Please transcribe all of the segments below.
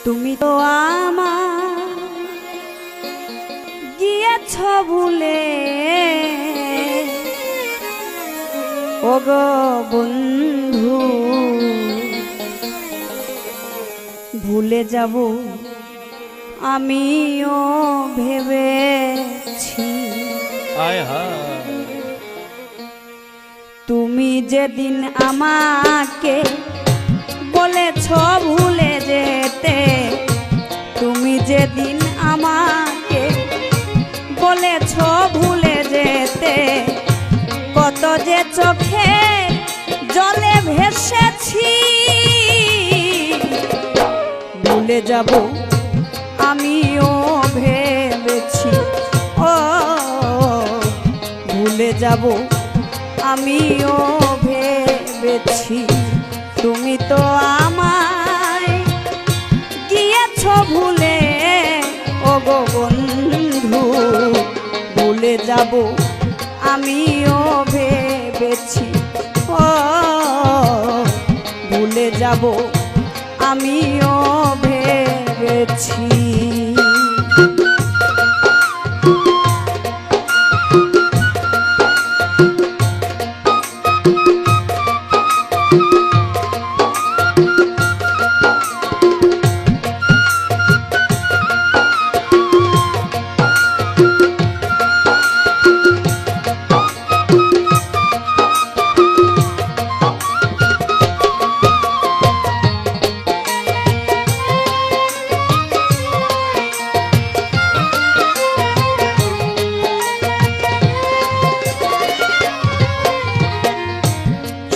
তুমি তো আমার গিয়েছ ভুলে ওগো বন্ধু, ভুলে যাব আমিও ভেবেছি। তুমি যেদিন আমাকে বলেছ ভুলে যেতে, তুমি যেদিন আমাকে বলেছ ভুলে যেতে, কত যে চোখে জলে ভেসেছি। ভুলে যাব আমিও ভেবেছি, ও ভুলে যাব আমিও ভেবেছি। তুমি তো আমায় গিয়েছ ভুলে ওগো বন্ধু, ভুলে যাব আমিও ভেবেছি। ও ভুলে যাব আমিও ভেবেছি।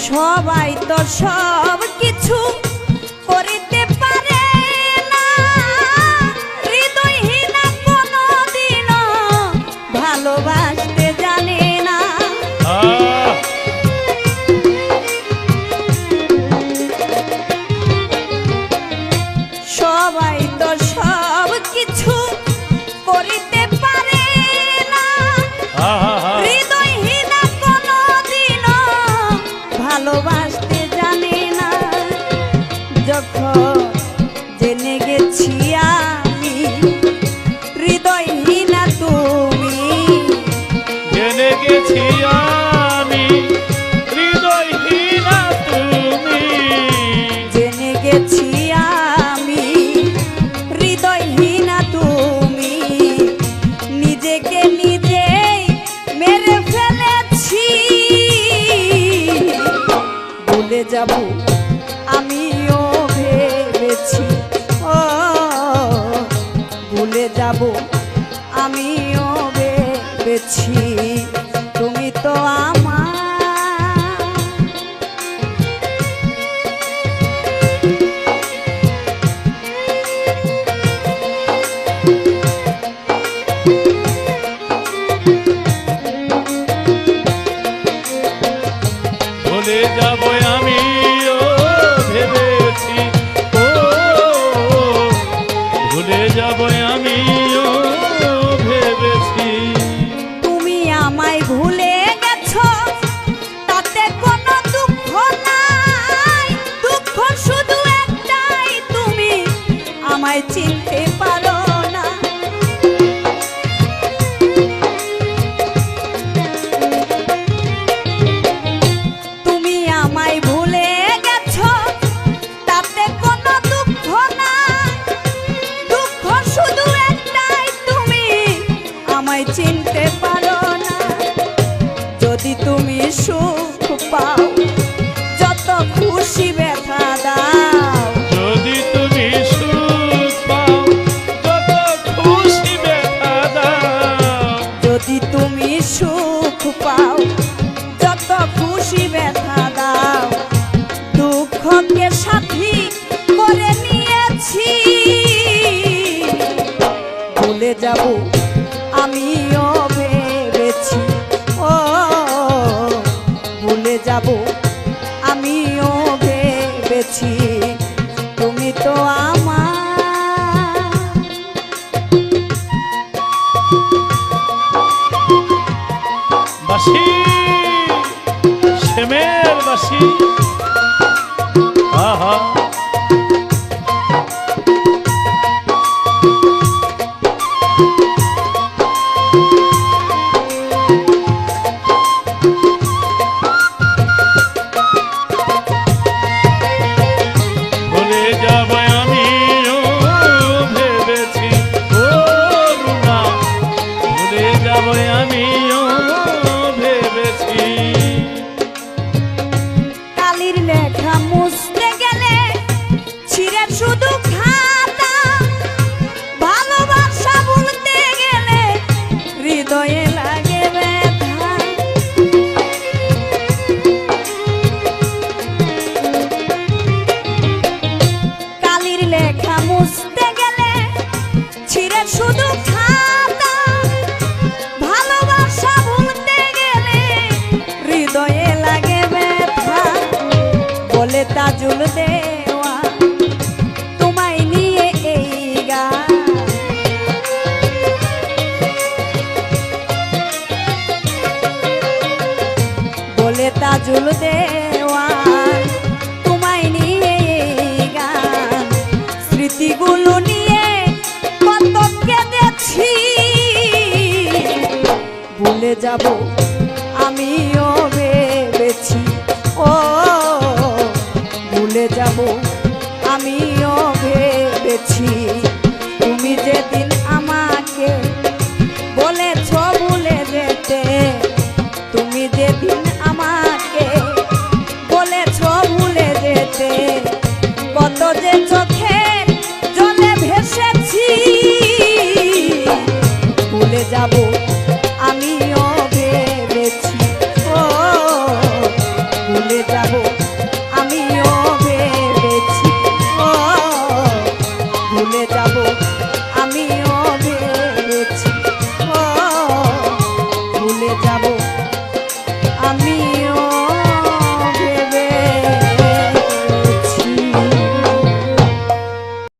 সবাই তো সব কিছু করিতে পারে না, হৃদয়হীনা কোনদিনও ভালোবাসতে জানে না। সবাই তো সব কিছু করিতে পারে না, হৃদয়হীনা কোনদিনও ভালোবাসতে জানে না। যখন জেনে গেছি আমি হৃদয়হীনা তুমি, জেনে গেছি আমি হৃদয়হীনা তুমি, জেনে গেছি আমি হৃদয়হীনা তুমি, নিজেকে নিজেই মেরে ফেলেছি। ভুলে যাব আমিও ভেবেছি, ও ভুলে যাব আমিও ভেবেছি। তুমি তো আমার ভুলে যাব আমিও ভেবেছি, ও ভুলে যাব আমিও ভেবেছি। তুমি আমায় ভুলে গেছো তাতে কোনো দুঃখ নাই, দুঃখ শুধু একটাই তুমি আমায় চিনতে পারো না। তুমি আমায় ভুলে গেছো তাতে কোনো দুঃখ নাই, দুঃখ শুধু একটাই তুমি আমায় চিনতে পারো না। যদি তুমি সুখ পাও যত খুশি ব্যথা দাও, যদি তুমি সুখ পাও যত খুশি ব্যথা দাও, যদি তুমি সুখ পাও যত খুশি ব্যথা দাও, দুঃখকে সাথী করে নিয়েছি। ভুলে যাব আমিও ভেবেছি, ও ভুলে যাব আমিও ভেবেছি। তুমি তো আমার বাসি শ্যামের বাসি, আহা ছিঁড়ে শুধু খাতা ভালোবাসা বলতে গেলে হৃদয়ে লাগে ব্যথা কালির লেখা মুছতে গেলে ছিঁড়ে শুধু খাতা ভালোবাসা ভুলতে গেলে হৃদয়ে লাগে ব্যথা বলে তাজুল দেওয়া তোমায় নিয়ে এই গান বলে তাজুল দেওয়া তোমায় নিয়ে এই গান স্মৃতিগুলো নিয়ে কত কেঁদেছি ভুলে যাব আমিও ভেবেছি ও ভুলে যাব আমিও ভেবেছি তুমি যেদিন আমাকে বলেছ ভুলে যেতে তুমি যেদিন আমাকে বলেছ ভুলে যেতে কত যে চোখের জলে ভেসেছি ভুলে যাব আমিও ভেবেছি ও ভুলে যাব আমিও ভেবেছি ও ভুলে যাব আমিও ভেবেছি ও ভুলে যাব